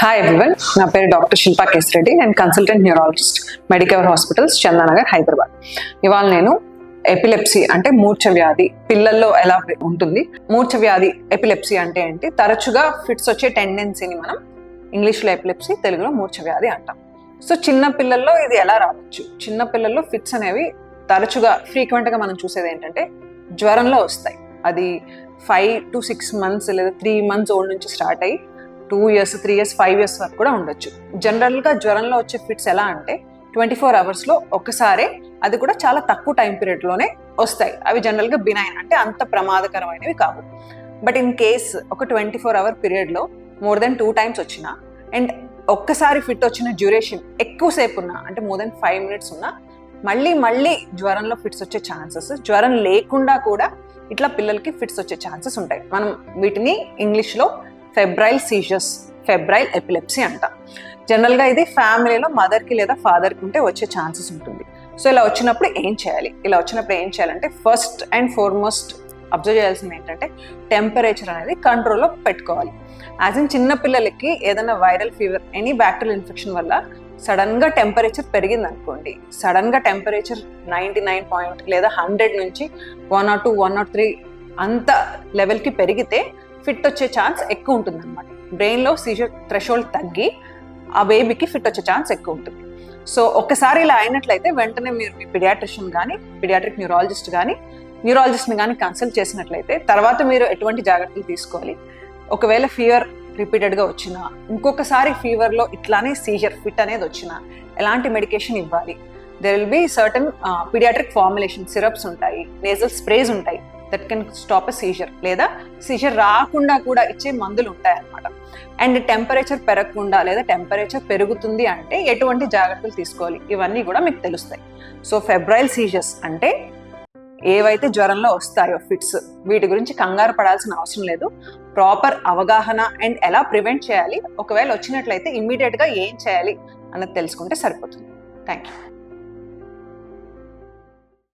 Hi everyone, నా పేరు doctor Shilpa Kesireddy. నేను consultant neurologist, Medicover hospitals, Chandanagar, Hyderabad. ఇవాళ నేను ఎపిలెప్సీ అంటే మూర్ఛ వ్యాధి పిల్లల్లో ఎలా ఉంటుంది, మూర్ఛ వ్యాధి ఎపిలెప్సీ అంటే ఏంటి, తరచుగా ఫిట్స్ వచ్చే టెండెన్సీని మనం ఇంగ్లీష్లో ఎపిలెప్సీ, తెలుగులో మూర్ఛ వ్యాధి అంటాం. సో చిన్న పిల్లల్లో ఇది ఎలా రావచ్చు? చిన్న పిల్లల్లో ఫిట్స్ అనేవి తరచుగా ఫ్రీక్వెంట్గా మనం చూసేది ఏంటంటే జ్వరంలో వస్తాయి. అది 5 to 6 months లేదా 3 months ఓల్డ్ నుంచి స్టార్ట్ అయ్యి 2 years, 3 years, 5 years వరకు కూడా ఉండొచ్చు. జనరల్గా జ్వరంలో వచ్చే ఫిట్స్ ఎలా అంటే 24 hours ఒక్కసారే, అది కూడా చాలా తక్కువ టైం పీరియడ్లోనే వస్తాయి. అవి జనరల్గా బినైన్, అంటే అంత ప్రమాదకరమైనవి కావు. బట్ ఇన్ కేస్ ఒక 24 hour పీరియడ్లో మోర్ దెన్ 2 times వచ్చినా, అండ్ ఒక్కసారి ఫిట్ వచ్చిన డ్యూరేషన్ ఎక్కువసేపు ఉన్నా, అంటే మోర్ దెన్ 5 minutes ఉన్నా, మళ్ళీ జ్వరంలో ఫిట్స్ వచ్చే ఛాన్సెస్, జ్వరం లేకుండా కూడా ఇట్లా పిల్లలకి ఫిట్స్ వచ్చే ఛాన్సెస్ ఉంటాయి. మనం వీటిని ఇంగ్లీష్లో ఫెబ్రైల్ సీజర్స్, ఫెబ్రైల్ ఎపిలెప్సీ అంటాం. జనరల్గా ఇది ఫ్యామిలీలో మదర్కి లేదా ఫాదర్కి ఉంటే వచ్చే ఛాన్సెస్ ఉంటుంది. సో ఇలా వచ్చినప్పుడు ఏం చేయాలంటే ఫస్ట్ అండ్ ఫార్మోస్ట్ అబ్జర్వ్ చేయాల్సింది ఏంటంటే టెంపరేచర్ అనేది కంట్రోల్లో పెట్టుకోవాలి. యాజ్ ఇన్ చిన్న పిల్లలకి ఏదైనా viral fever, any bacterial infection వల్ల సడన్గా టెంపరేచర్ పెరిగింది అనుకోండి, సడన్గా టెంపరేచర్ 99 లేదా 100 నుంచి 102, 103 అంత లెవెల్కి పెరిగితే ఫిట్ వచ్చే ఛాన్స్ ఎక్కువ ఉంటుంది అనమాట. బ్రెయిన్లో సీజర్ థ్రెషోల్డ్ తగ్గి ఆ బేబీకి ఫిట్ వచ్చే ఛాన్స్ ఎక్కువ ఉంటుంది. సో ఒక్కసారి ఇలా అయినట్లయితే వెంటనే మీరు మీ పిడియాట్రిషియన్ కానీ, పిడియాట్రిక్ న్యూరాలజిస్ట్ని కానీ కన్సల్ట్ చేసినట్లయితే తర్వాత మీరు ఎటువంటి జాగ్రత్తలు తీసుకోవాలి. ఒకవేళ ఫీవర్ రిపీటెడ్గా వచ్చినా, ఇంకొకసారి ఫీవర్లో ఇట్లానే సీజర్ ఫిట్ అనేది వచ్చినా ఎలాంటి మెడికేషన్ ఇవ్వాలి. There will be certain pediatric formulation syrups ఉంటాయి, నేజల్ స్ప్రేస్ ఉంటాయి that can stop a seizure, లేదా సీజర్ రాకుండా కూడా ఇచ్చే మందులు ఉంటాయి అన్నమాట. అండ్ టెంపరేచర్ పెరగకుండా లేదా టెంపరేచర్ పెరుగుతుంది అంటే ఎటువంటి జాగ్రత్తలు తీసుకోవాలి, ఇవన్నీ కూడా మీకు తెలుస్తాయి. సో ఫెబ్రైల్ సీజర్స్ అంటే ఏవైతే జ్వరంలో వస్తాయో ఫిట్స్, వీటి గురించి కంగారు పడాల్సిన అవసరం లేదు. ప్రాపర్ అవగాహన అండ్ ఎలా ప్రివెంట్ చేయాలి, ఒకవేళ వచ్చినట్లయితే ఇమ్మీడియట్గా ఏం చేయాలి అన్నది తెలుసుకుంటే సరిపోతుంది. Thank you.